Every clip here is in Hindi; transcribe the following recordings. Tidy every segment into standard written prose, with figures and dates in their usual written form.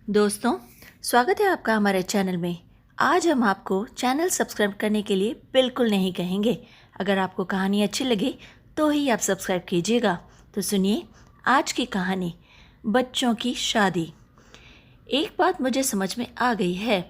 दोस्तों, स्वागत है आपका हमारे चैनल में। आज हम आपको चैनल सब्सक्राइब करने के लिए बिल्कुल नहीं कहेंगे। अगर आपको कहानी अच्छी लगे तो ही आप सब्सक्राइब कीजिएगा। तो सुनिए आज की कहानी, बच्चों की शादी। एक बात मुझे समझ में आ गई है,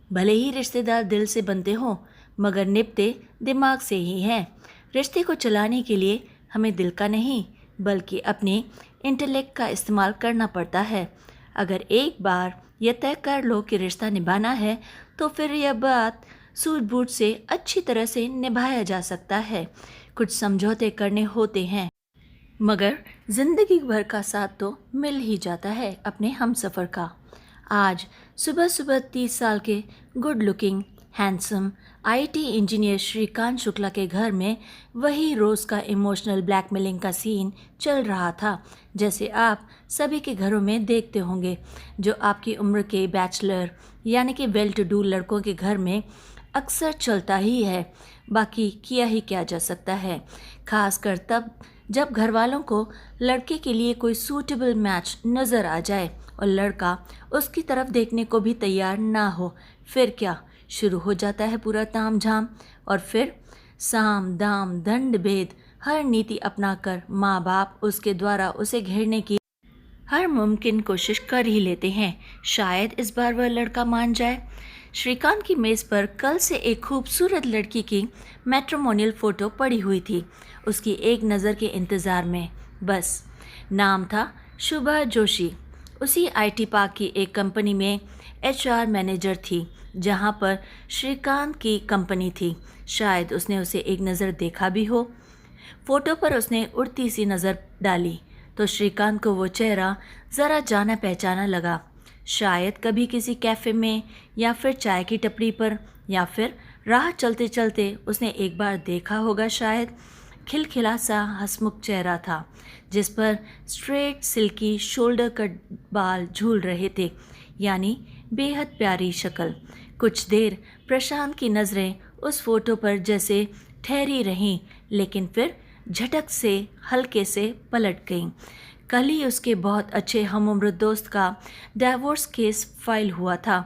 भले ही रिश्तेदार दिल से बनते हों मगर निभते दिमाग से ही हैं। रिश्ते को चलाने के लिए हमें दिल का नहीं बल्कि अपने इंटेलेक्ट का इस्तेमाल करना पड़ता है। अगर एक बार यह तय कर लो कि रिश्ता निभाना है तो फिर यह बात सूझबूझ से अच्छी तरह से निभाया जा सकता है। कुछ समझौते करने होते हैं मगर जिंदगी भर का साथ तो मिल ही जाता है अपने हमसफ़र का। आज सुबह सुबह 30 साल के good looking handsome IT engineer Shrikant Shukla के घर में वही रोज़ का इमोशनल ब्लैकमेलिंग का सीन चल रहा था, जैसे आप सभी के घरों में देखते होंगे। जो आपकी उम्र के बैचलर यानी कि वेल टू डू लड़कों के घर में अक्सर चलता ही है, बाकी किया ही क्या जा सकता है। खासकर तब जब घर वालों को लड़के के लिए कोई सूटेबल मैच नज़र आ जाए और लड़का उसकी तरफ देखने को भी तैयार ना हो, फिर क्या शुरू हो जाता है पूरा तामझाम। और फिर साम दाम दंड भेद हर नीति अपनाकर माँ बाप उसके द्वारा उसे घेरने की हर मुमकिन कोशिश कर ही लेते हैं। शायद इस बार वह लड़का मान जाए। श्रीकांत की मेज़ पर कल से एक खूबसूरत लड़की की मैट्रिमोनियल फ़ोटो पड़ी हुई थी, उसकी एक नज़र के इंतज़ार में। बस नाम था शुभा जोशी। उसी आईटी पार्क की एक कंपनी में एचआर मैनेजर थी जहां पर श्रीकांत की कंपनी थी। शायद उसने उसे एक नज़र देखा भी हो। फोटो पर उसने उड़ती सी नज़र डाली तो श्रीकांत को वो चेहरा ज़रा जाना पहचाना लगा। शायद कभी किसी कैफ़े में या फिर चाय की टपरी पर या फिर राह चलते चलते उसने एक बार देखा होगा। शायद खिलखिला सा हंसमुख चेहरा था जिस पर स्ट्रेट सिल्की शोल्डर कट बाल झूल रहे थे, यानी बेहद प्यारी शक्ल। कुछ देर प्रशांत की नज़रें उस फोटो पर जैसे ठहरी रहीं, लेकिन फिर झटक से हल्के से पलट गईं। कल ही उसके बहुत अच्छे हमउम्र दोस्त का डिवोर्स केस फाइल हुआ था।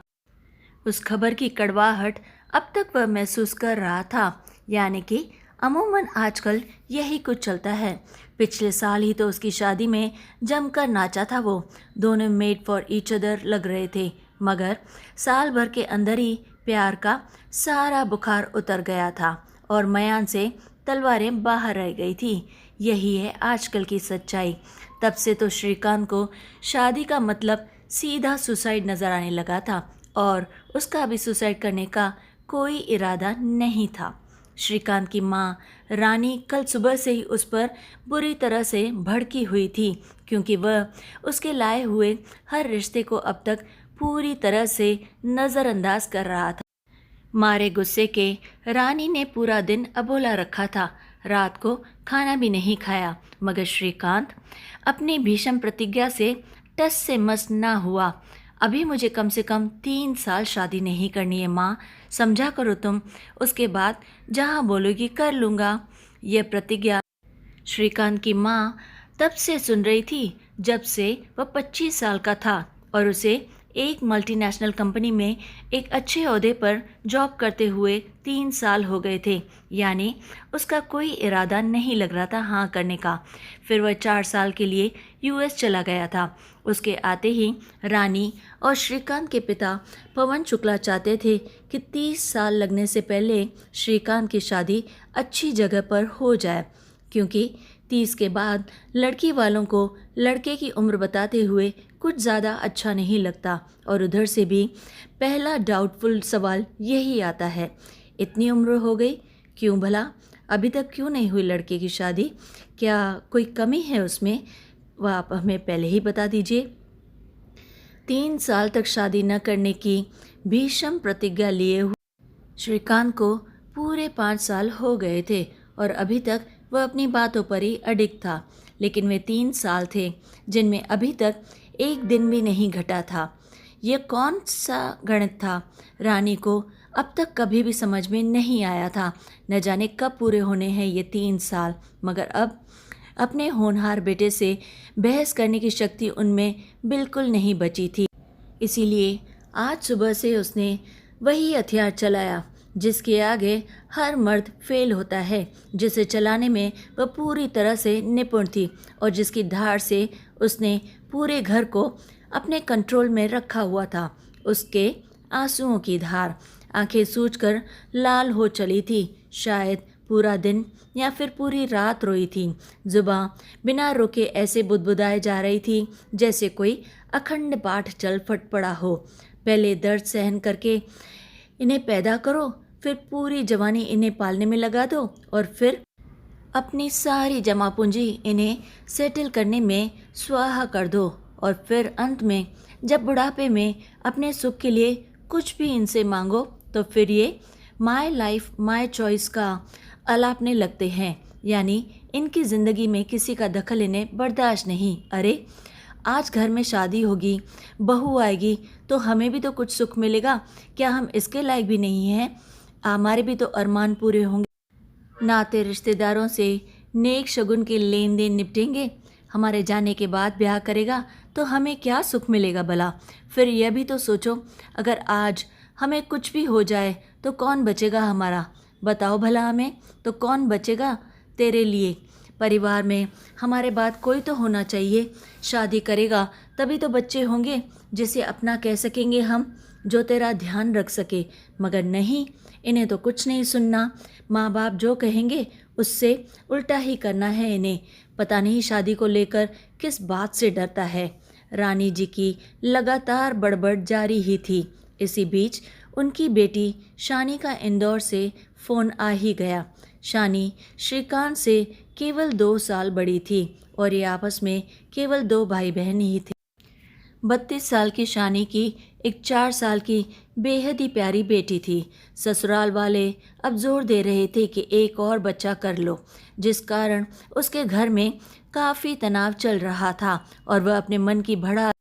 उस खबर की कड़वाहट अब तक वह महसूस कर रहा था, यानी कि अमूमन आजकल यही कुछ चलता है। पिछले साल ही तो उसकी शादी में जमकर नाचा था वो। दोनों मेड फॉर ईच अदर लग रहे थे, मगर साल भर के अंदर ही प्यार का सारा बुखार उतर गया था और मयान से तलवारें बाहर रह गई थी। यही है आजकल की सच्चाई। तब से तो श्रीकांत को शादी का मतलब सीधा सुसाइड नज़र आने लगा था और उसका भी सुसाइड करने का कोई इरादा नहीं था। श्रीकांत की माँ रानी कल सुबह से ही उस पर बुरी तरह से भड़की हुई थी, क्योंकि वह उसके लाए हुए हर रिश्ते को अब तक पूरी तरह से नज़रअंदाज कर रहा था। मारे गुस्से के रानी ने पूरा दिन अबोला रखा था, रात को खाना भी नहीं खाया, मगर श्रीकांत अपनी भीषण प्रतिज्ञा से टस से मस ना हुआ। अभी मुझे कम से कम 3 साल शादी नहीं करनी है माँ, समझा करो तुम। उसके बाद जहाँ बोलोगी कर लूँगा। यह प्रतिज्ञा श्रीकांत की माँ तब से सुन रही थी जब से वह 25 साल का था और उसे एक मल्टीनेशनल कंपनी में एक अच्छे ओहदे पर जॉब करते हुए 3 साल हो गए थे, यानी उसका कोई इरादा नहीं लग रहा था हाँ करने का। फिर वह 4 साल के लिए यूएस चला गया था। उसके आते ही रानी और श्रीकांत के पिता पवन शुक्ला चाहते थे कि 30 साल लगने से पहले श्रीकांत की शादी अच्छी जगह पर हो जाए, क्योंकि 30 के बाद लड़की वालों को लड़के की उम्र बताते हुए कुछ ज़्यादा अच्छा नहीं लगता। और उधर से भी पहला डाउटफुल सवाल यही आता है, इतनी उम्र हो गई क्यों भला, अभी तक क्यों नहीं हुई लड़के की शादी? क्या कोई कमी है उसमें? वह आप हमें पहले ही बता दीजिए। 3 साल तक शादी न करने की भीषण प्रतिज्ञा लिए हुए श्रीकांत को पूरे 5 साल हो गए थे और अभी तक वह अपनी बातों पर ही अडिग था। लेकिन वे 3 साल थे जिनमें अभी तक एक दिन भी नहीं घटा था। यह कौन सा गणित था? रानी को अब तक कभी भी समझ में नहीं आया था। न जाने कब पूरे होने हैं ये 3 साल, मगर अब अपने होनहार बेटे से बहस करने की शक्ति उनमें बिल्कुल नहीं बची थी। इसीलिए आज सुबह से उसने वही हथियार चलाया जिसके आगे हर मर्द फेल होता है, जिसे चलाने में वह पूरी तरह से निपुण थी और जिसकी धार से उसने पूरे घर को अपने कंट्रोल में रखा हुआ था। उसके आंसुओं की धार आंखें सूजकर लाल हो चली थी। शायद पूरा दिन या फिर पूरी रात रोई थी। जुबां बिना रोके ऐसे बुदबुदाए जा रही थी जैसे कोई अखंड पाठ चल फट पड़ा हो। पहले दर्द सहन करके इन्हें पैदा करो, फिर पूरी जवानी इन्हें पालने में लगा दो और फिर अपनी सारी जमा पूंजी इन्हें सेटल करने में स्वाहा कर दो और फिर अंत में जब बुढ़ापे में अपने सुख के लिए कुछ भी इनसे मांगो तो फिर ये माय लाइफ माय चॉइस का अलापने लगते हैं। यानी इनकी ज़िंदगी में किसी का दखल इन्हें बर्दाश्त नहीं। अरे आज घर में शादी होगी, बहू आएगी तो हमें भी तो कुछ सुख मिलेगा। क्या हम इसके लायक भी नहीं हैं? हमारे भी तो अरमान पूरे होंगे। नाते रिश्तेदारों से नेक शगुन के लेन देन निपटेंगे। हमारे जाने के बाद ब्याह करेगा तो हमें क्या सुख मिलेगा भला? फिर यह भी तो सोचो, अगर आज हमें कुछ भी हो जाए तो कौन बचेगा हमारा? बताओ भला, हमें तो कौन बचेगा तेरे लिए? परिवार में हमारे बाद कोई तो होना चाहिए। शादी करेगा तभी तो बच्चे होंगे जिसे अपना कह सकेंगे हम, जो तेरा ध्यान रख सके। मगर नहीं, इन्हें तो कुछ नहीं सुनना। माँ बाप जो कहेंगे उससे उल्टा ही करना है इन्हें। पता नहीं शादी को लेकर किस बात से डरता है। रानी जी की लगातार बड़बड़ जारी ही थी। इसी बीच उनकी बेटी शानी का इंदौर से फ़ोन आ ही गया। शानी श्रीकांत से केवल 2 साल बड़ी थी और ये आपस में केवल 2 भाई बहन ही थे। 32 साल की शानी की एक 4 साल की बेहद ही प्यारी बेटी थी। ससुराल वाले अब जोर दे रहे थे कि एक और बच्चा कर लो, जिस कारण उसके घर में काफ़ी तनाव चल रहा था और वह अपने मन की भड़ा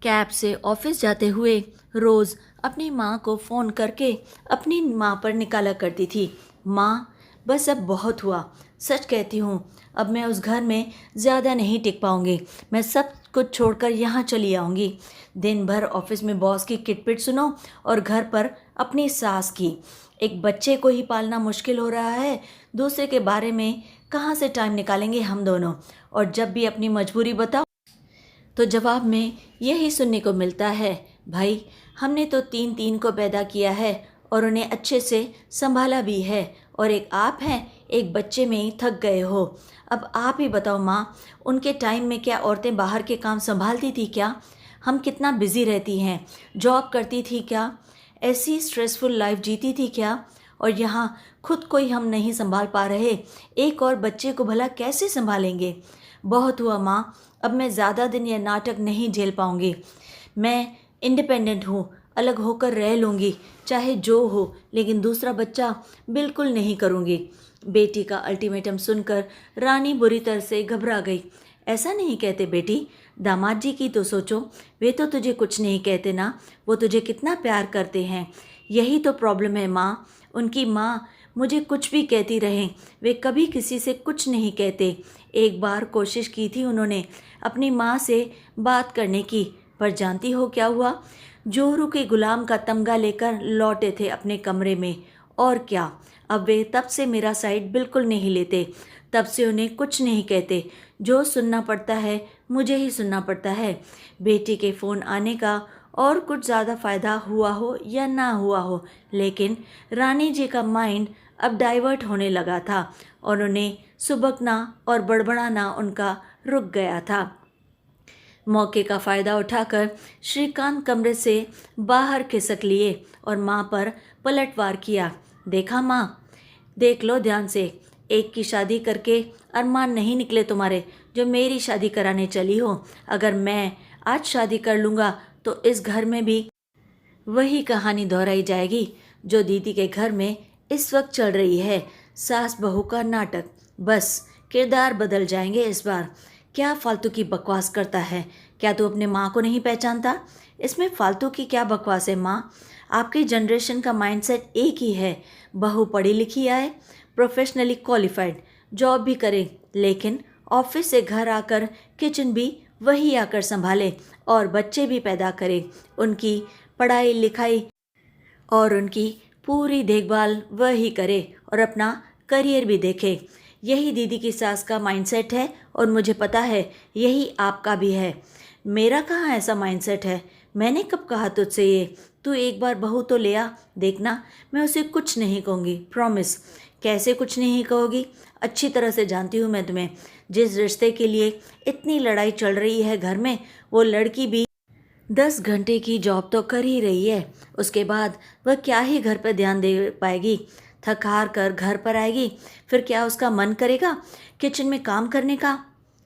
कैब से ऑफिस जाते हुए रोज़ अपनी माँ को फ़ोन करके अपनी माँ पर निकाला करती थी। माँ, बस अब बहुत हुआ। सच कहती हूँ, अब मैं उस घर में ज़्यादा नहीं टिक पाऊँगी। मैं सब कुछ छोड़कर यहाँ चली आऊँगी। दिन भर ऑफिस में बॉस की किटपिट सुनो और घर पर अपनी सास की। एक बच्चे को ही पालना मुश्किल हो रहा है, दूसरे के बारे में कहाँ से टाइम निकालेंगे हम दोनों? और जब भी अपनी मजबूरी बताओ तो जवाब में यही सुनने को मिलता है, भाई हमने तो 3 को पैदा किया है और उन्हें अच्छे से संभाला भी है, और एक आप हैं, एक बच्चे में ही थक गए हो। अब आप ही बताओ माँ, उनके टाइम में क्या औरतें बाहर के काम संभालती थी क्या? हम कितना बिजी रहती हैं, जॉब करती थी क्या? ऐसी स्ट्रेसफुल लाइफ जीती थी क्या? और यहाँ खुद को ही हम नहीं संभाल पा रहे, एक और बच्चे को भला कैसे संभालेंगे? बहुत हुआ माँ, अब मैं ज़्यादा दिन यह नाटक नहीं झेल पाऊँगी। मैं इंडिपेंडेंट हूँ, अलग होकर रह लूँगी, चाहे जो हो, लेकिन दूसरा बच्चा बिल्कुल नहीं करूँगी। बेटी का अल्टीमेटम सुनकर रानी बुरी तरह से घबरा गई। ऐसा नहीं कहते बेटी, दामाद जी की तो सोचो, वे तो तुझे कुछ नहीं कहते ना, वो तुझे कितना प्यार करते हैं। यही तो प्रॉब्लम है माँ, उनकी माँ मुझे कुछ भी कहती रहें, वे कभी किसी से कुछ नहीं कहते। एक बार कोशिश की थी उन्होंने अपनी माँ से बात करने की, पर जानती हो क्या हुआ? जोरू के गुलाम का तमगा लेकर लौटे थे अपने कमरे में। और क्या, अब वे तब से मेरा साइड बिल्कुल नहीं लेते, तब से उन्हें कुछ नहीं कहते। जो सुनना पड़ता है मुझे ही सुनना पड़ता है। बेटी के फ़ोन आने का और कुछ ज़्यादा फ़ायदा हुआ हो या ना हुआ हो, लेकिन रानी जी का माइंड अब डाइवर्ट होने लगा था और उन्हें सुबकना और बड़बड़ाना उनका रुक गया था। मौके का फ़ायदा उठाकर श्रीकांत कमरे से बाहर खिसक लिए और माँ पर पलटवार किया। देखा माँ, देख लो ध्यान से, एक की शादी करके अरमान नहीं निकले तुम्हारे जो मेरी शादी कराने चली हो। अगर मैं आज शादी कर लूँगा तो इस घर में भी वही कहानी दोहराई जाएगी जो दीदी के घर में इस वक्त चल रही है, सास बहू का नाटक। बस किरदार बदल जाएंगे इस बार। क्या फालतू की बकवास करता है? क्या तू अपने माँ को नहीं पहचानता? इसमें फालतू की क्या बकवास है माँ? आपकी जनरेशन का माइंडसेट एक ही है, बहू पढ़ी लिखी आए, प्रोफेशनली क्वालिफाइड, जॉब भी करे, लेकिन ऑफिस से घर आकर किचन भी वही आकर संभाले और बच्चे भी पैदा करे, उनकी पढ़ाई लिखाई और उनकी पूरी देखभाल वही करे और अपना करियर भी देखे। यही दीदी की सास का माइंडसेट है और मुझे पता है यही आपका भी है। मेरा कहाँ ऐसा माइंडसेट है? मैंने कब कहा तुझसे ये? तू एक बार बहू तो ले आ, देखना मैं उसे कुछ नहीं कहूँगी, प्रॉमिस। कैसे कुछ नहीं कहोगी? अच्छी तरह से जानती हूँ मैं तुम्हें। जिस रिश्ते के लिए इतनी लड़ाई चल रही है घर में, वो लड़की भी 10 घंटे की जॉब तो कर ही रही है। उसके बाद वह क्या ही घर पर ध्यान दे पाएगी? थक हार कर घर पर आएगी, फिर क्या उसका मन करेगा किचन में काम करने का?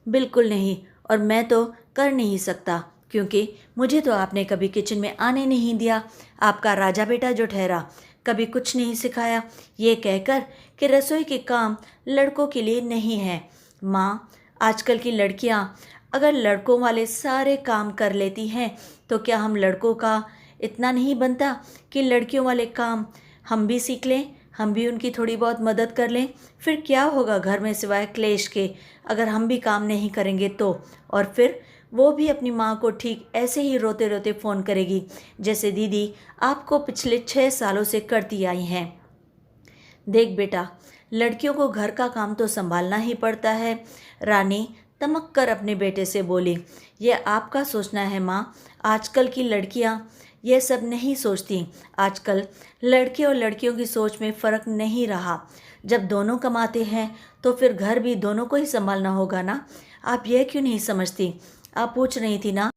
बिल्कुल नहीं। और मैं तो कर नहीं सकता, क्योंकि मुझे तो आपने कभी किचन में आने नहीं दिया। आपका राजा बेटा जो ठहरा, कभी कुछ नहीं सिखाया, ये कहकर कि रसोई के काम लड़कों के लिए नहीं है। माँ, आजकल की लड़कियाँ अगर लड़कों वाले सारे काम कर लेती हैं तो क्या हम लड़कों का इतना नहीं बनता कि लड़कियों वाले काम हम भी सीख लें, हम भी उनकी थोड़ी बहुत मदद कर लें? फिर क्या होगा घर में सिवाय क्लेश के, अगर हम भी काम नहीं करेंगे तो? और फिर वो भी अपनी माँ को ठीक ऐसे ही रोते रोते फ़ोन करेगी जैसे दीदी आपको पिछले 6 सालों से करती आई हैं। देख बेटा, लड़कियों को घर का काम तो संभालना ही पड़ता है। रानी तमक कर अपने बेटे से बोली। यह आपका सोचना है माँ, आजकल की लड़कियाँ यह सब नहीं सोचती। आजकल लड़के और लड़कियों की सोच में फ़र्क नहीं रहा। जब दोनों कमाते हैं तो फिर घर भी दोनों को ही संभालना होगा ना। आप यह क्यों नहीं समझती? आप पूछ रही थी ना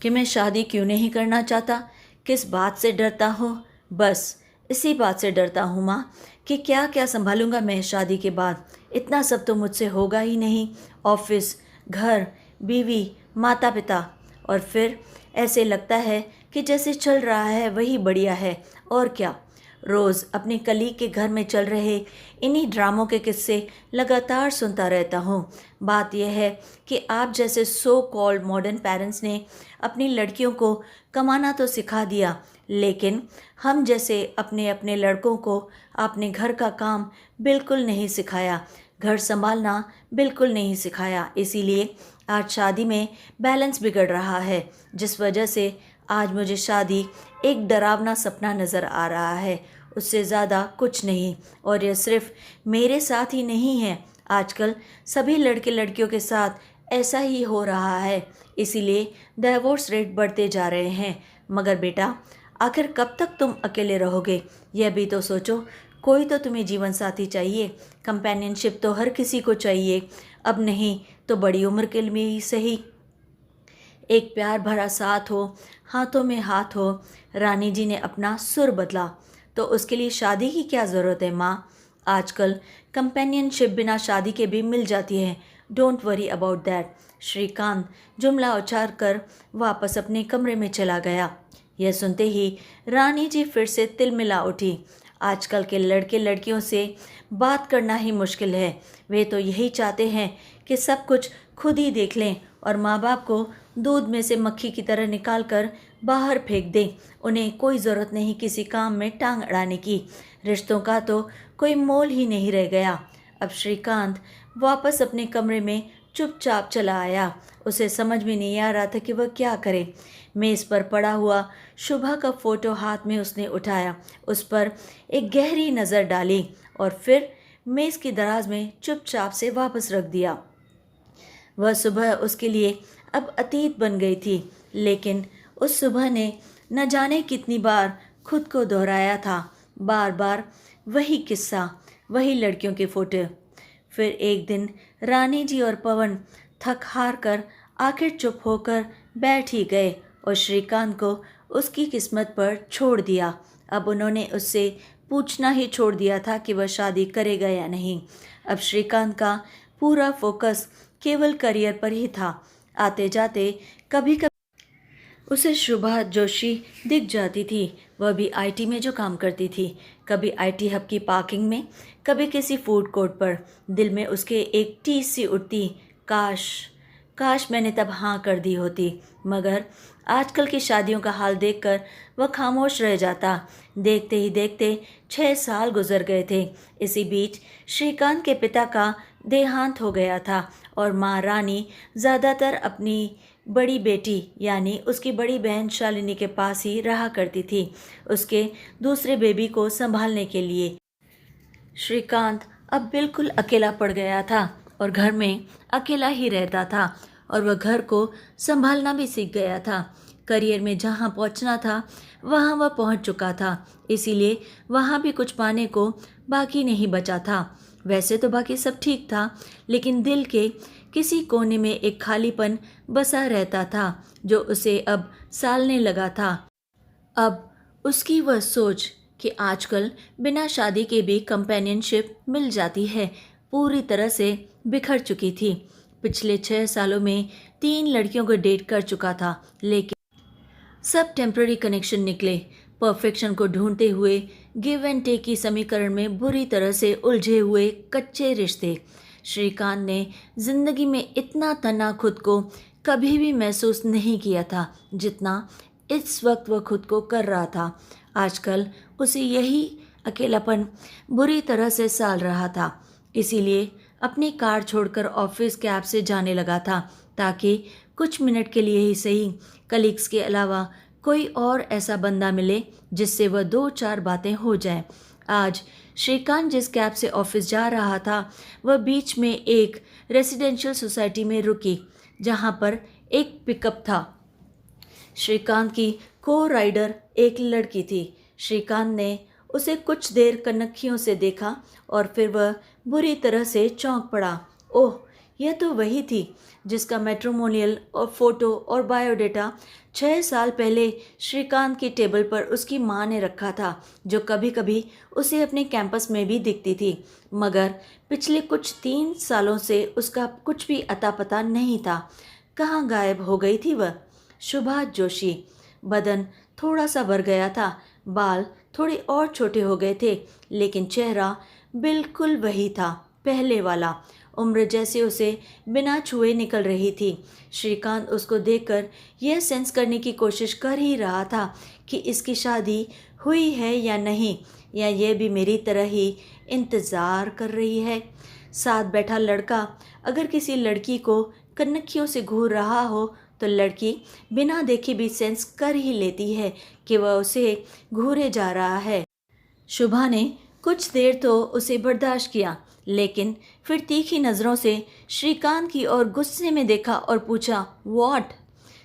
कि मैं शादी क्यों नहीं करना चाहता, किस बात से डरता हूँ? बस इसी बात से डरता हूँ माँ कि क्या क्या संभालूंगा मैं शादी के बाद। इतना सब तो मुझसे होगा ही नहीं। ऑफिस, घर, बीवी, माता पिता, और फिर ऐसे लगता है कि जैसे चल रहा है वही बढ़िया है। और क्या, रोज़ अपने कलीग के घर में चल रहे इन्हीं ड्रामों के किस्से लगातार सुनता रहता हूँ। बात यह है कि आप जैसे सो कॉल्ड मॉडर्न पेरेंट्स ने अपनी लड़कियों को कमाना तो सिखा दिया, लेकिन हम जैसे अपने अपने लड़कों को अपने घर का काम बिल्कुल नहीं सिखाया, घर संभालना बिल्कुल नहीं सिखाया। इसीलिए आज शादी में बैलेंस बिगड़ रहा है, जिस वजह से आज मुझे शादी एक डरावना सपना नज़र आ रहा है, उससे ज़्यादा कुछ नहीं। और यह सिर्फ मेरे साथ ही नहीं है, आजकल सभी लड़के लड़कियों के साथ ऐसा ही हो रहा है। इसीलिए डिवोर्स रेट बढ़ते जा रहे हैं। मगर बेटा, आखिर कब तक तुम अकेले रहोगे, यह भी तो सोचो। कोई तो तुम्हें जीवन साथी चाहिए, कंपेनियनशिप तो हर किसी को चाहिए। अब नहीं तो बड़ी उम्र के लिए ही सही, एक प्यार भरा साथ हो, हाथों में हाथ हो। रानी जी ने अपना सुर बदला। तो उसके लिए शादी की क्या ज़रूरत है माँ? आजकल कंपेनियनशिप बिना शादी के भी मिल जाती है। Don't worry about that. Shrikant जुमला उछाल कर वापस अपने कमरे में चला गया। यह सुनते ही रानी जी फिर से तिलमिला उठी। आजकल के लड़के लड़कियों से बात करना ही मुश्किल है। वे तो यही चाहते हैं कि सब कुछ खुद ही देख लें और माँ बाप को दूध में से मक्खी की तरह निकाल कर बाहर फेंक दें। उन्हें कोई ज़रूरत नहीं किसी काम में टांग अड़ाने की। रिश्तों का तो कोई मोल ही नहीं रह गया। अब श्रीकांत वापस अपने कमरे में चुपचाप चला आया। उसे समझ में नहीं आ रहा था कि वह क्या करे। मेज़ पर पड़ा हुआ शुभा का फ़ोटो हाथ में उसने उठाया, उस पर एक गहरी नज़र डाली और फिर मेज़ की दराज में चुपचाप से वापस रख दिया। वह सुबह उसके लिए अब अतीत बन गई थी, लेकिन उस सुबह ने न जाने कितनी बार खुद को दोहराया था। बार बार वही किस्सा, वही लड़कियों के फ़ोटो। फिर एक दिन रानी जी और पवन थक हार कर आखिर चुप होकर बैठ ही गए और श्रीकांत को उसकी किस्मत पर छोड़ दिया। अब उन्होंने उससे पूछना ही छोड़ दिया था कि वह शादी करेगा या नहीं। अब श्रीकांत का पूरा फोकस केवल करियर पर ही था। आते जाते कभी कभी उसे शुभा जोशी दिख जाती थी। वह भी आईटी में जो काम करती थी, कभी आईटी हब की पार्किंग में, कभी किसी फूड कोर्ट पर। दिल में उसके एक टीस सी उठती, काश काश मैंने तब हाँ कर दी होती। मगर आजकल की शादियों का हाल देखकर वह खामोश रह जाता। देखते ही देखते 6 साल गुजर गए थे। इसी बीच श्रीकांत के पिता का देहांत हो गया था और माँ रानी ज़्यादातर अपनी बड़ी बेटी यानी उसकी बड़ी बहन शालिनी के पास ही रहा करती थी उसके दूसरे बेबी को संभालने के लिए। श्रीकांत अब बिल्कुल अकेला पड़ गया था और घर में अकेला ही रहता था और वह घर को संभालना भी सीख गया था। करियर में जहाँ पहुँचना था वहाँ वह पहुँच चुका था, इसीलिए वहाँ भी कुछ पाने को बाकी नहीं बचा था। वैसे तो बाकी सब ठीक था, लेकिन दिल के किसी कोने में एक खालीपन बसा रहता था जो उसे अब सालने लगा था। अब उसकी वह सोच कि आजकल बिना शादी के भी कंपेनियनशिप मिल जाती है पूरी तरह से बिखर चुकी थी। पिछले 6 सालों में 3 लड़कियों को डेट कर चुका था, लेकिन सब टेम्पररी कनेक्शन निकले। परफेक्शन को ढूंढते हुए गिव एंड टेक की समीकरण में बुरी तरह से उलझे हुए कच्चे रिश्ते। श्रीकांत ने जिंदगी में इतना तनाव खुद को कभी भी महसूस नहीं किया था जितना इस वक्त वह खुद को कर रहा था। आजकल उसे यही अकेलापन बुरी तरह से साल रहा था, इसीलिए अपनी कार छोड़कर ऑफिस कैब से जाने लगा था ताकि कुछ मिनट के लिए ही सही कलीग्स के अलावा कोई और ऐसा बंदा मिले जिससे वह 2-4 बातें हो जाएं। आज श्रीकांत जिस कैब से ऑफिस जा रहा था वह बीच में एक रेसिडेंशियल सोसाइटी में रुकी जहां पर एक पिकअप था। श्रीकांत की को राइडर एक लड़की थी। श्रीकांत ने उसे कुछ देर कनखियों से देखा और फिर वह बुरी तरह से चौंक पड़ा। ओह, यह तो वही थी जिसका मैट्रिमोनियल और फोटो और बायोडेटा 6 साल पहले श्रीकांत की टेबल पर उसकी माँ ने रखा था, जो कभी कभी उसे अपने कैंपस में भी दिखती थी। मगर पिछले कुछ 3 सालों से उसका कुछ भी अता पता नहीं था। कहाँ गायब हो गई थी वह? शुभा जोशी। बदन थोड़ा सा भर गया था, बाल थोड़े और छोटे हो गए थे, लेकिन चेहरा बिल्कुल वही था, पहले वाला। उम्र जैसे उसे बिना छुए निकल रही थी। श्रीकांत उसको देखकर यह सेंस करने की कोशिश कर ही रहा था कि इसकी शादी हुई है या नहीं, या यह भी मेरी तरह ही इंतज़ार कर रही है। साथ बैठा लड़का अगर किसी लड़की को कनखियों से घूर रहा हो तो लड़की बिना देखे भी सेंस कर ही लेती है कि वह उसे घूरे जा रहा है। शुभा ने कुछ देर तो उसे बर्दाश्त किया, लेकिन फिर तीखी नज़रों से श्रीकांत की ओर गुस्से में देखा और पूछा, व्हाट?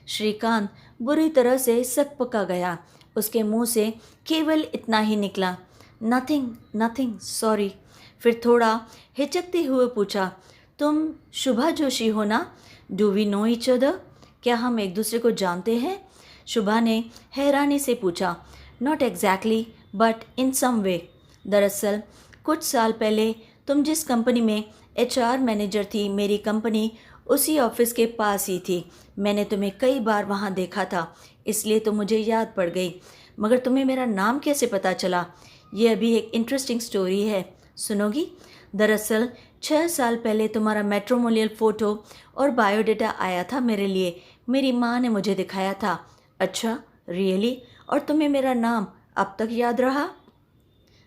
श्रीकांत बुरी तरह से सकपका गया। उसके मुंह से केवल इतना ही निकला, नथिंग नथिंग सॉरी। फिर थोड़ा हिचकते हुए पूछा, तुम शुभा जोशी हो ना? Do we know each other? क्या हम एक दूसरे को जानते हैं? शुभा ने हैरानी से पूछा, नॉट एग्जैक्टली बट इन सम वे। दरअसल कुछ साल पहले तुम जिस कंपनी में HR मैनेजर थी, मेरी कंपनी उसी ऑफिस के पास ही थी। मैंने तुम्हें कई बार वहाँ देखा था, इसलिए तो मुझे याद पड़ गई। मगर तुम्हें मेरा नाम कैसे पता चला? यह भी एक इंटरेस्टिंग स्टोरी है, सुनोगी? दरअसल 6 साल पहले तुम्हारा मैट्रिमोनियल फ़ोटो और बायोडेटा आया था मेरे लिए। मेरी माँ ने मुझे दिखाया था। अच्छा, रियली? और तुम्हें मेरा नाम अब तक याद रहा?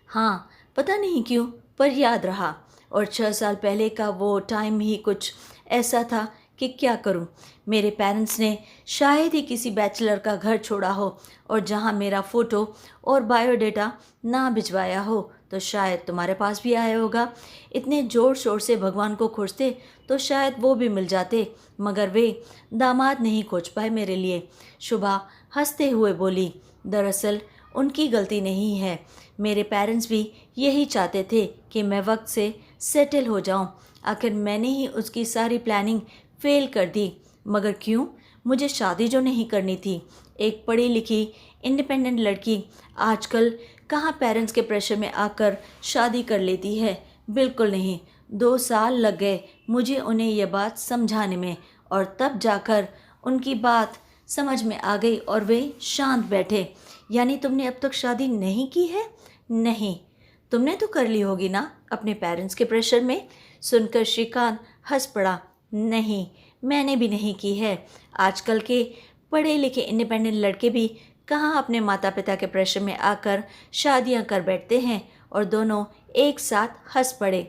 हाँ, पता नहीं क्यों पर याद रहा। और 6 साल पहले का वो टाइम ही कुछ ऐसा था कि क्या करूं। मेरे पेरेंट्स ने शायद ही किसी बैचलर का घर छोड़ा हो और जहां मेरा फ़ोटो और बायोडेटा ना भिजवाया हो तो शायद तुम्हारे पास भी आया होगा। इतने ज़ोर शोर से भगवान को खोजते तो शायद वो भी मिल जाते, मगर वे दामाद नहीं खोज पाए मेरे लिए। शुभा हंसते हुए बोली, दरअसल उनकी गलती नहीं है। मेरे पेरेंट्स भी यही चाहते थे कि मैं वक्त से सेटल हो जाऊं। आखिर मैंने ही उसकी सारी प्लानिंग फेल कर दी। मगर क्यों? मुझे शादी जो नहीं करनी थी। एक पढ़ी लिखी इंडिपेंडेंट लड़की आजकल कहाँ पेरेंट्स के प्रेशर में आकर शादी कर लेती है? बिल्कुल नहीं। 2 साल लग गए मुझे उन्हें यह बात समझाने में, और तब जाकर उनकी बात समझ में आ गई और वे शांत बैठे। यानी तुमने अब तक शादी नहीं की है? नहीं, तुमने तो कर ली होगी ना अपने पेरेंट्स के प्रेशर में? सुनकर श्रीकांत हंस पड़ा। नहीं, मैंने भी नहीं की है। आजकल के पढ़े लिखे इंडिपेंडेंट लड़के भी कहाँ अपने माता पिता के प्रेशर में आकर शादियां कर बैठते हैं। और दोनों एक साथ हंस पड़े।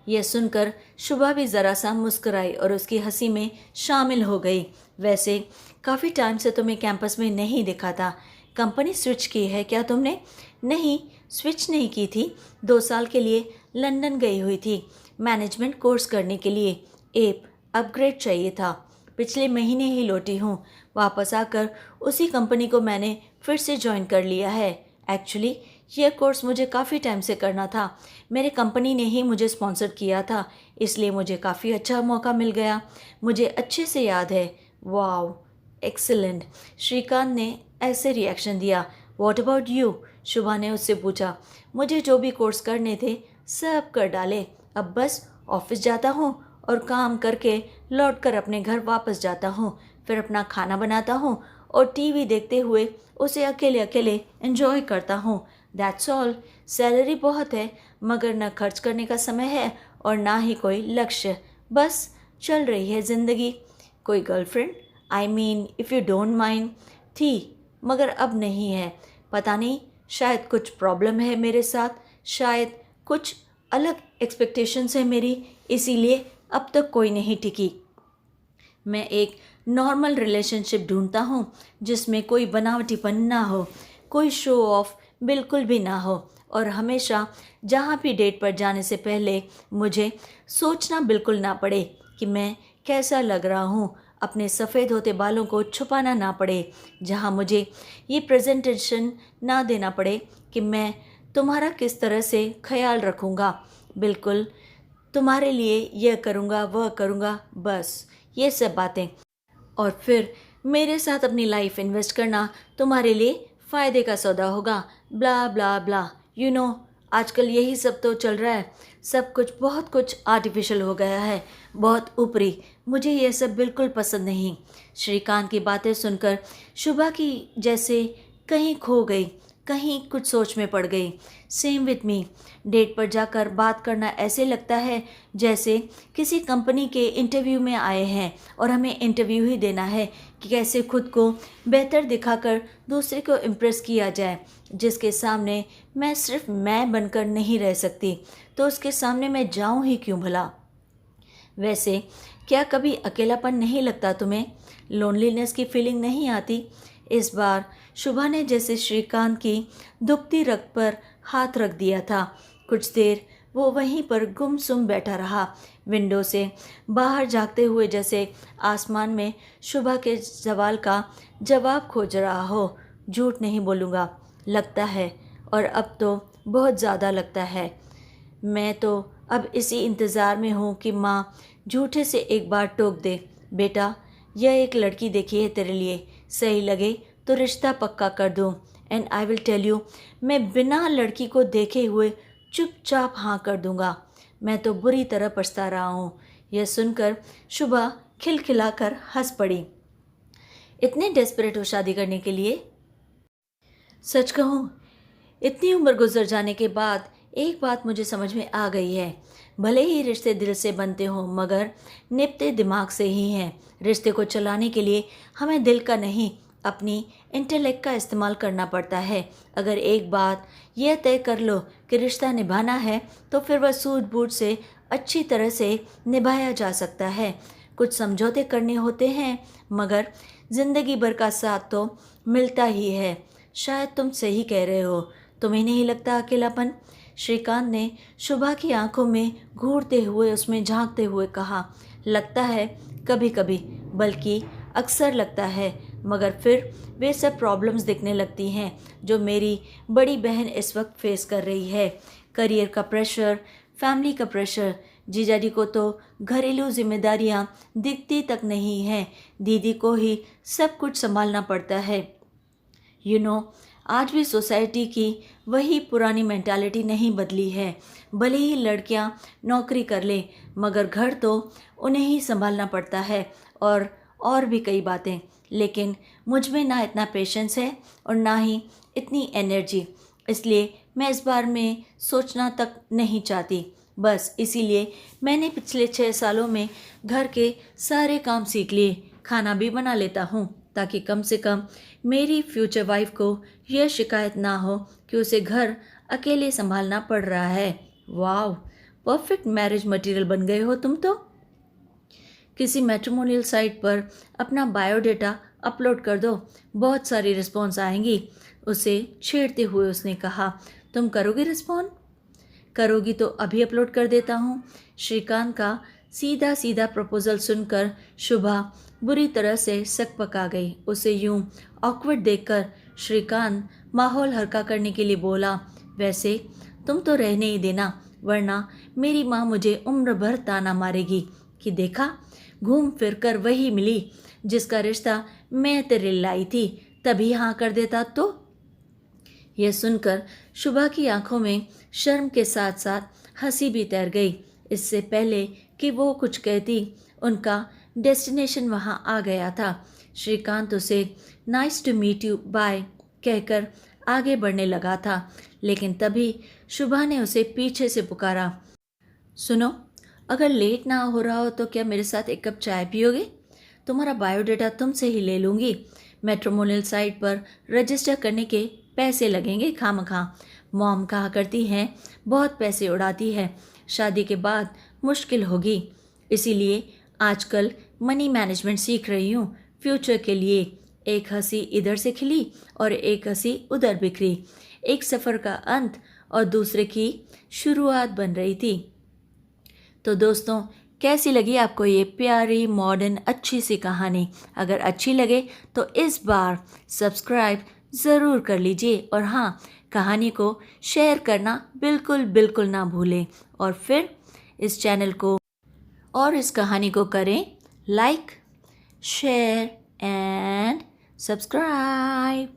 यह सुनकर शुभा भी ज़रा सा मुस्कुराई और उसकी हंसी में शामिल हो गई। वैसे काफ़ी टाइम से तुम्हें कैंपस में नहीं देखा था, कंपनी स्विच की है क्या तुमने? नहीं, स्विच नहीं की थी, 2 साल के लिए लंदन गई हुई थी मैनेजमेंट कोर्स करने के लिए। एक अपग्रेड चाहिए था, पिछले महीने ही लौटी हूँ। वापस आकर उसी कंपनी को मैंने फिर से ज्वाइन कर लिया है। एक्चुअली यह कोर्स मुझे काफ़ी टाइम से करना था, मेरे कंपनी ने ही मुझे स्पॉन्सर किया था, इसलिए मुझे काफ़ी अच्छा मौका मिल गया। मुझे अच्छे से याद है। Wow, excellent. श्रीकांत ने ऐसे रिएक्शन दिया। What about you? शुभा ने उससे पूछा। मुझे जो भी कोर्स करने थे सब कर डाले, अब बस ऑफिस जाता हूँ और काम करके लौट कर अपने घर वापस जाता हूँ, फिर अपना खाना बनाता हूँ और टीवी देखते हुए उसे अकेले अकेले एंजॉय करता हूँ। That's all. सैलरी बहुत है, मगर न खर्च करने का समय है और ना ही कोई लक्ष्य, बस चल रही है ज़िंदगी। कोई girlfriend, I mean if you don't mind, थी मगर अब नहीं है। पता नहीं, शायद कुछ प्रॉब्लम है मेरे साथ, शायद कुछ अलग एक्सपेक्टेशंस है मेरी, इसीलिए अब तक कोई नहीं टिकी। मैं एक नॉर्मल रिलेशनशिप ढूंढता हूँ जिसमें कोई बनावटीपन ना हो, कोई शो ऑफ बिल्कुल भी ना हो, और हमेशा जहाँ भी डेट पर जाने से पहले मुझे सोचना बिल्कुल ना पड़े कि मैं कैसा लग रहा हूँ, अपने सफ़ेद होते बालों को छुपाना ना पड़े, जहाँ मुझे ये प्रेजेंटेशन ना देना पड़े कि मैं तुम्हारा किस तरह से ख्याल रखूँगा, बिल्कुल तुम्हारे लिए यह करूँगा वह करूँगा, बस ये सब बातें। और फिर मेरे साथ अपनी लाइफ इन्वेस्ट करना तुम्हारे लिए फ़ायदे का सौदा होगा, ब्ला ब्ला ब्ला। यू नो, आजकल यही सब तो चल रहा है, सब कुछ बहुत कुछ आर्टिफिशियल हो गया है, बहुत ऊपरी। मुझे यह सब बिल्कुल पसंद नहीं। श्रीकांत की बातें सुनकर शुभा की जैसे कहीं खो गई, कहीं कुछ सोच में पड़ गई। Same with me. डेट पर जाकर बात करना ऐसे लगता है जैसे किसी कंपनी के इंटरव्यू में आए हैं और हमें इंटरव्यू ही देना है कि कैसे खुद को बेहतर दिखाकर दूसरे को इम्प्रेस किया जाए। जिसके सामने मैं सिर्फ मैं बनकर नहीं रह सकती, तो उसके सामने मैं जाऊं ही क्यों भला? वैसे क्या कभी अकेलापन नहीं लगता तुम्हें? लोनलीनेस की फीलिंग नहीं आती? इस बार शुभा ने जैसे श्रीकांत की दुखती रग पर हाथ रख दिया था। कुछ देर वो वहीं पर गुमसुम बैठा रहा, विंडो से बाहर झांकते हुए, जैसे आसमान में शुभा के सवाल का जवाब खोज रहा हो। झूठ नहीं बोलूँगा, लगता है, और अब तो बहुत ज़्यादा लगता है। मैं तो अब इसी इंतज़ार में हूँ कि माँ झूठे से एक बार टोक दे, बेटा यह एक लड़की देखी है तेरे लिए, सही लगे तो रिश्ता पक्का कर दूँ। And I will tell you, मैं बिना लड़की को देखे हुए चुपचाप हाँ कर दूँगा। मैं तो बुरी तरह पछता रहा हूँ। यह सुनकर शुभा खिलखिलाकर हंस पड़ी। इतने डेस्परेट हो शादी करने के लिए? सच कहूँ, इतनी उम्र गुजर जाने के बाद एक बात मुझे समझ में आ गई है। भले ही रिश्ते दिल से बनते हों, मगर निपते दिमाग से ही हैं। रिश्ते को चलाने के लिए हमें दिल का नहीं, अपनी इंटेलेक्ट का इस्तेमाल करना पड़ता है। अगर एक बात यह तय कर लो कि रिश्ता निभाना है, तो फिर वह सूझबूझ से अच्छी तरह से निभाया जा सकता है। कुछ समझौते करने होते हैं, मगर ज़िंदगी भर का साथ तो मिलता ही है। शायद तुम सही कह रहे हो। तुम्हें नहीं लगता अकेलापन? श्रीकांत ने शुभा की आंखों में घूरते हुए, उसमें झांकते हुए कहा। लगता है कभी कभी, बल्कि अक्सर लगता है, मगर फिर वे सब प्रॉब्लम्स दिखने लगती हैं जो मेरी बड़ी बहन इस वक्त फेस कर रही है। करियर का प्रेशर, फैमिली का प्रेशर। जीजाजी को तो घरेलू जिम्मेदारियां दिखती तक नहीं हैं, दीदी को ही सब कुछ संभालना पड़ता है। यू नो, आज भी सोसाइटी की वही पुरानी मेंटालिटी नहीं बदली है। भले ही लड़कियां नौकरी कर लें, मगर घर तो उन्हें ही संभालना पड़ता है, और भी कई बातें। लेकिन मुझ में ना इतना पेशेंस है और ना ही इतनी एनर्जी, इसलिए मैं इस बारे में सोचना तक नहीं चाहती। बस इसीलिए मैंने पिछले 6 सालों में घर के सारे काम सीख लिए। खाना भी बना लेता हूँ, ताकि कम से कम मेरी फ्यूचर वाइफ को यह शिकायत ना हो कि उसे घर अकेले संभालना पड़ रहा है। वाह, परफेक्ट मैरिज मटेरियल बन गए हो तुम तो। किसी मैट्रिमोनियल साइट पर अपना बायोडेटा अपलोड कर दो, बहुत सारी रिस्पॉन्स आएंगी। उसे छेड़ते हुए उसने कहा, तुम करोगे रिस्पॉन्ड? करोगी तो अभी अपलोड कर देता हूँ। श्रीकांत का सीधा सीधा प्रपोजल सुनकर शुभा बुरी तरह से सकपका गई। उसे यूं ऑकवर्ड देखकर श्रीकांत माहौल हल्का करने के लिए बोला, वैसे तुम तो रहने ही देना, वरना मेरी माँ मुझे उम्र भर ताना मारेगी कि देखा, घूम फिर कर वही मिली जिसका रिश्ता मैं तेरे लाई थी, तभी हाँ कर देता तो। यह सुनकर शुभा की आंखों में शर्म के साथ साथ हंसी भी तैर गई। इससे पहले कि वो कुछ कहती, उनका डेस्टिनेशन वहाँ आ गया था। श्रीकांत उसे nice to meet you bye कहकर आगे बढ़ने लगा था, लेकिन तभी शुभा ने उसे पीछे से पुकारा, सुनो, अगर लेट ना हो रहा हो तो क्या मेरे साथ एक कप चाय पियोगे? तुम्हारा बायोडेटा तुमसे ही ले लूँगी। मैट्रिमोनियल साइट पर रजिस्टर करने के पैसे लगेंगे खामखा। मॉम कहा करती हैं बहुत पैसे उड़ाती है, शादी के बाद मुश्किल होगी। इसीलिए आजकल मनी मैनेजमेंट सीख रही हूँ फ्यूचर के लिए। एक हंसी इधर से खिली और एक हंसी उधर बिखरी। एक सफ़र का अंत और दूसरे की शुरुआत बन रही थी। तो दोस्तों, कैसी लगी आपको ये प्यारी मॉडर्न अच्छी सी कहानी? अगर अच्छी लगे तो इस बार सब्सक्राइब ज़रूर कर लीजिए, और हाँ, कहानी को शेयर करना बिल्कुल बिल्कुल ना भूलें। और फिर इस चैनल को और इस कहानी को करें लाइक, शेयर एंड सब्सक्राइब।